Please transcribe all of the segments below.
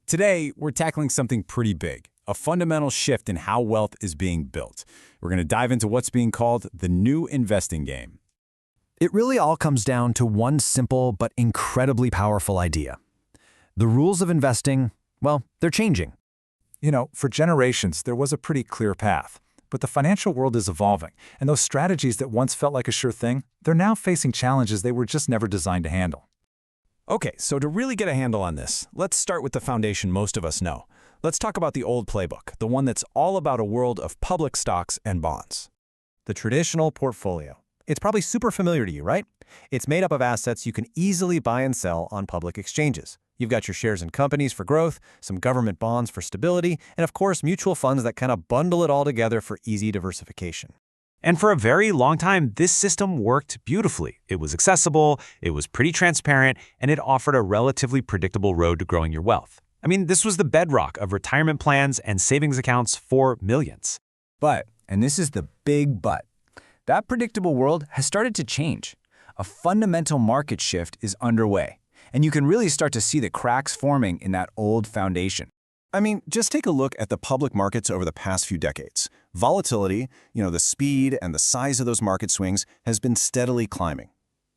Today, we're tackling something pretty big, a fundamental shift in how wealth is being built. We're going to dive into what's being called the new investing game. It really all comes down to one simple but incredibly powerful idea. The rules of investing, well, they're changing. For generations, there was a pretty clear path. But the financial world is evolving, and those strategies that once felt like a sure thing, they're now facing challenges they were just never designed to handle. Okay, so to really get a handle on this, let's start with the foundation most of us know. Let's talk about the old playbook, the one that's all about a world of public stocks and bonds. The traditional portfolio. It's probably super familiar to you, right? It's made up of assets you can easily buy and sell on public exchanges. You've got your shares in companies for growth, some government bonds for stability, and of course, mutual funds that kind of bundle it all together for easy diversification. And for a very long time, this system worked beautifully. It was accessible, it was pretty transparent, and it offered a relatively predictable road to growing your wealth. I mean, this was the bedrock of retirement plans and savings accounts for millions. But, and this is the big but, that predictable world has started to change. A fundamental market shift is underway, and you can really start to see the cracks forming in that old foundation. I mean, just take a look at the public markets over the past few decades. Volatility, the speed and the size of those market swings has been steadily climbing.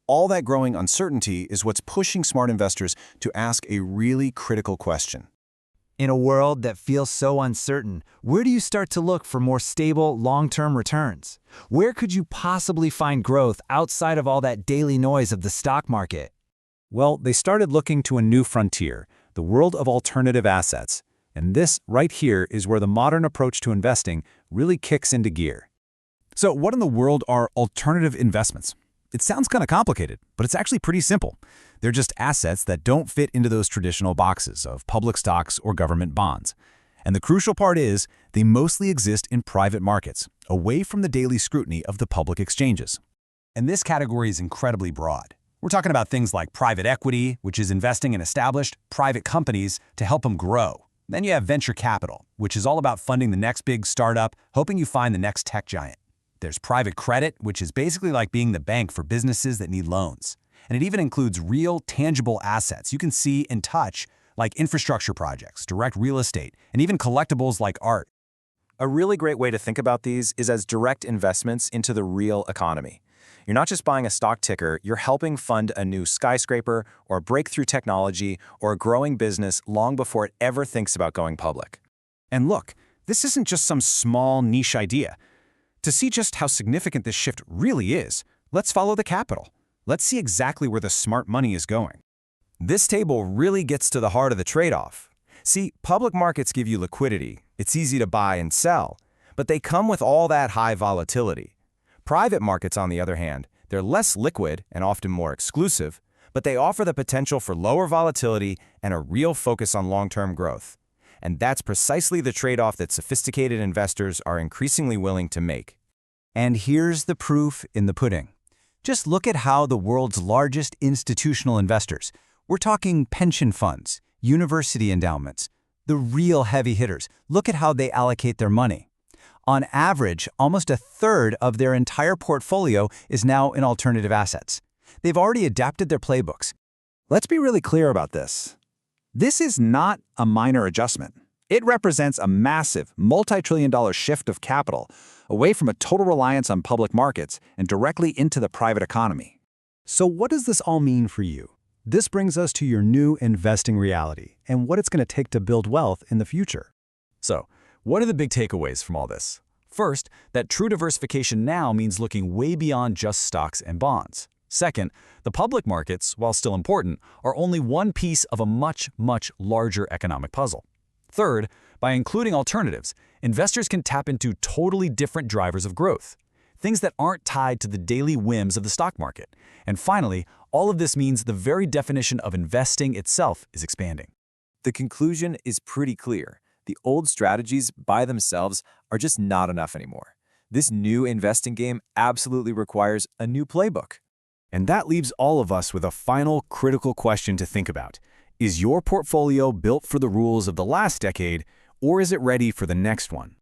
All that growing uncertainty is what's pushing smart investors to ask a really critical question. In a world that feels so uncertain, where do you start to look for more stable, long-term returns? Where could you possibly find growth outside of all that daily noise of the stock market? Well, they started looking to a new frontier, the world of alternative assets. And this right here is where the modern approach to investing really kicks into gear. So what in the world are alternative investments? It sounds kind of complicated, but it's actually pretty simple. They're just assets that don't fit into those traditional boxes of public stocks or government bonds. And the crucial part is they mostly exist in private markets, away from the daily scrutiny of the public exchanges. And this category is incredibly broad. We're talking about things like private equity, which is investing in established private companies to help them grow. Then you have venture capital, which is all about funding the next big startup, hoping you find the next tech giant. There's private credit, which is basically like being the bank for businesses that need loans. And it even includes real, tangible assets you can see and touch, like infrastructure projects, direct real estate, and even collectibles like art. A really great way to think about these is as direct investments into the real economy. You're not just buying a stock ticker, you're helping fund a new skyscraper or a breakthrough technology or a growing business long before it ever thinks about going public. And look, this isn't just some small niche idea. To see just how significant this shift really is, let's follow the capital. Let's see exactly where the smart money is going. This table really gets to the heart of the trade-off. See, public markets give you liquidity. It's easy to buy and sell, but they come with all that high volatility. Private markets, on the other hand, they're less liquid and often more exclusive, but they offer the potential for lower volatility and a real focus on long-term growth. And that's precisely the trade-off that sophisticated investors are increasingly willing to make. And here's the proof in the pudding. Just look at how the world's largest institutional investors, we're talking pension funds, university endowments, the real heavy hitters, look at how they allocate their money. On average, almost a third of their entire portfolio is now in alternative assets. They've already adapted their playbooks. Let's be really clear about this. This is not a minor adjustment. It represents a massive, multi-trillion-dollar shift of capital away from a total reliance on public markets and directly into the private economy. So what does this all mean for you? This brings us to your new investing reality and what it's going to take to build wealth in the future. So, what are the big takeaways from all this? First, that true diversification now means looking way beyond just stocks and bonds. Second, the public markets, while still important, are only one piece of a much, much larger economic puzzle. Third, by including alternatives, investors can tap into totally different drivers of growth, things that aren't tied to the daily whims of the stock market. And finally, all of this means the very definition of investing itself is expanding. The conclusion is pretty clear. The old strategies by themselves are just not enough anymore. This new investing game absolutely requires a new playbook. And that leaves all of us with a final critical question to think about. Is your portfolio built for the rules of the last decade, or is it ready for the next one?